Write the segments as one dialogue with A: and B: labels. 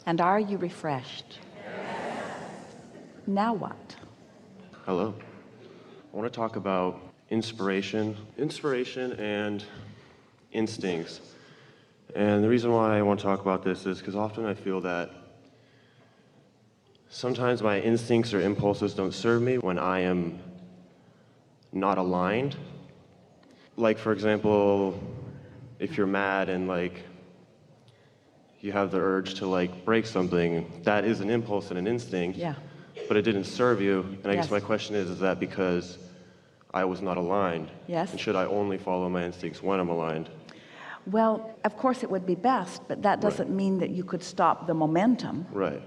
A: And are you refreshed? Now what?
B: Hello. I want to talk about inspiration and instincts. And the reason why I want to talk about this is because often I feel that sometimes my instincts or impulses don't serve me when I am not aligned. Like, for example, if you're mad and you have the urge to break something, that is an impulse and an instinct.
A: Yeah.
B: But it didn't serve you. And I guess
A: Yes.
B: my question is that because I was not aligned?
A: Yes.
B: And should I only follow my instincts when I'm aligned?
A: Well, of course it would be best, but that doesn't mean that you could stop the momentum.
B: Right.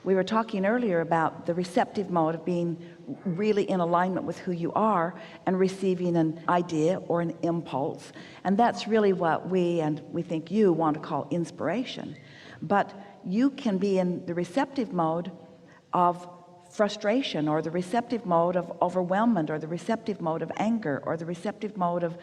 A: We were talking earlier about the receptive mode of being really in alignment with who you are and receiving an idea or an impulse. And that's really what we think you want to call inspiration. But you can be in the receptive mode of frustration, or the receptive mode of overwhelmment, or the receptive mode of anger, or the receptive mode of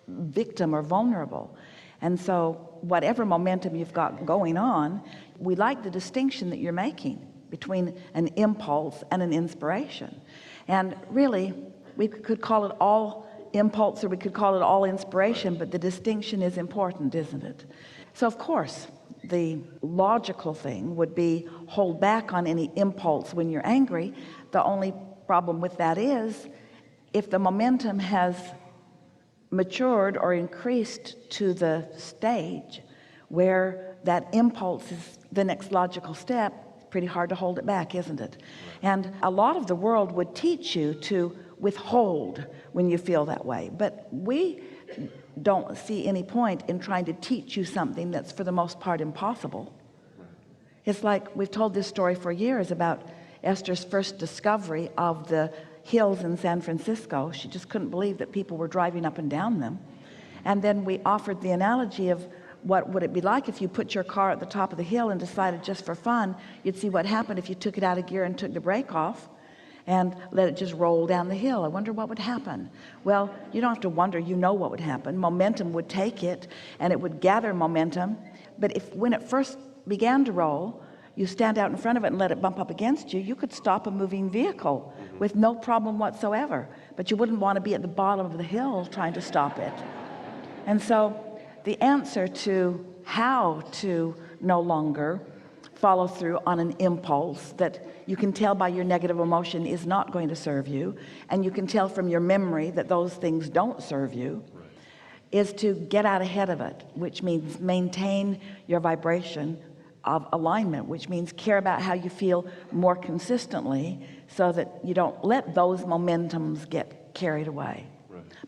A: victim or vulnerable. And so whatever momentum you've got going on, we like the distinction that you're making between an impulse and an inspiration. And really, we could call it all impulse or we could call it all inspiration, but the distinction is important, isn't it? So of course the logical thing would be hold back on any impulse when you're angry. The only problem with that is if the momentum has matured or increased to the stage where that impulse is the next logical step, it's pretty hard to hold it back, isn't it? And a lot of the world would teach you to withhold when you feel that way, but we don't see any point in trying to teach you something that's for the most part impossible. It's like we've told this story for years about Esther's first discovery of the hills in San Francisco. She just couldn't believe that people were driving up and down them. And then we offered the analogy of what would it be like if you put your car at the top of the hill and decided just for fun you'd see what happened if you took it out of gear and took the brake off and let it just roll down the hill. I wonder what would happen. Well, you don't have to wonder, you know what would happen. Momentum would take it and it would gather momentum. But if when it first began to roll, you stand out in front of it and let it bump up against you, you could stop a moving vehicle with no problem whatsoever. But you wouldn't want to be at the bottom of the hill trying to stop it. And so the answer to how to no longer follow through on an impulse that you can tell by your negative emotion is not going to serve you, and you can tell from your memory that those things don't serve you, is to get out ahead of it, which means maintain your vibration of alignment, which means care about how you feel more consistently so that you don't let those momentums get carried away.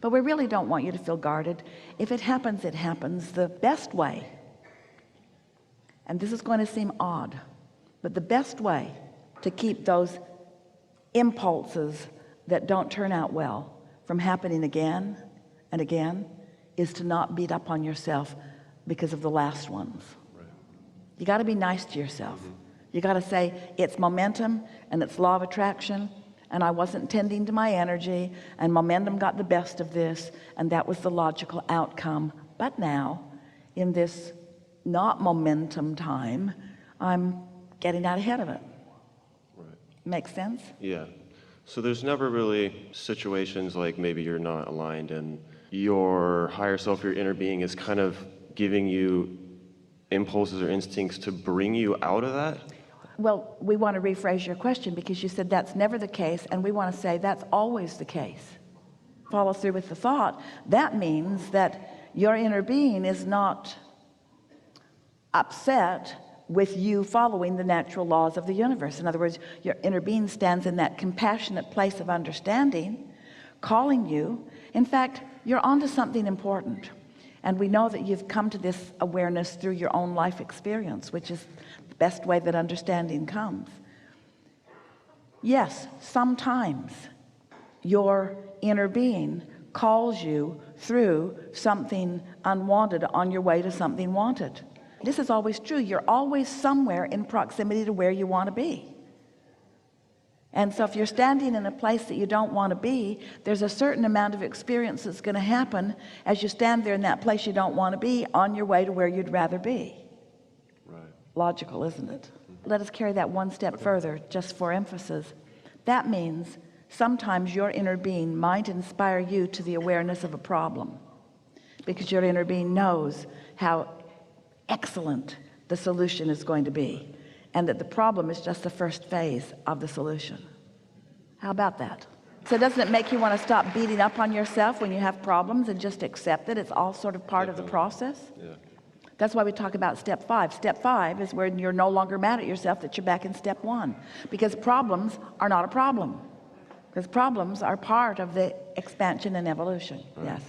A: But we really don't want you to feel guarded. If it happens, it happens. The best way, and this is going to seem odd, but the best way to keep those impulses that don't turn out well from happening again and again is to not beat up on yourself because of the last ones. You got to be nice to yourself. You got to say it's momentum and it's law of attraction, and I wasn't tending to my energy, and momentum got the best of this, and that was the logical outcome. But now in this not momentum time, I'm getting out ahead of it. Makes sense?
B: Yeah. So there's never really situations like maybe you're not aligned and your higher self, your inner being is kind of giving you impulses or instincts to bring you out of that?
A: Well, we want to rephrase your question because you said that's never the case, and we want to say that's always the case. Follow through with the thought. That means that your inner being is not upset with you following the natural laws of the universe. In other words, your inner being stands in that compassionate place of understanding, calling you. In fact, you're onto something important. And we know that you've come to this awareness through your own life experience, which is the best way that understanding comes. Yes, sometimes your inner being calls you through something unwanted on your way to something wanted. This is always true. You're always somewhere in proximity to where you want to be. And so if you're standing in a place that you don't want to be, there's a certain amount of experience that's going to happen as you stand there in that place you don't want to be on your way to where you'd rather be.
B: Right.
A: logical, isn't it? Let us carry that one step further, just for emphasis. That means sometimes your inner being might inspire you to the awareness of a problem, because your inner being knows how excellent the solution is going to be, and that the problem is just the first phase of the solution. How about that? So doesn't it make you want to stop beating up on yourself when you have problems and just accept that it's all sort of part of the process?
B: Yeah.
A: That's why we talk about step 5. Step 5 is when you're no longer mad at yourself that you're back in step 1, because problems are not a problem, because problems are part of the expansion and evolution. Yes.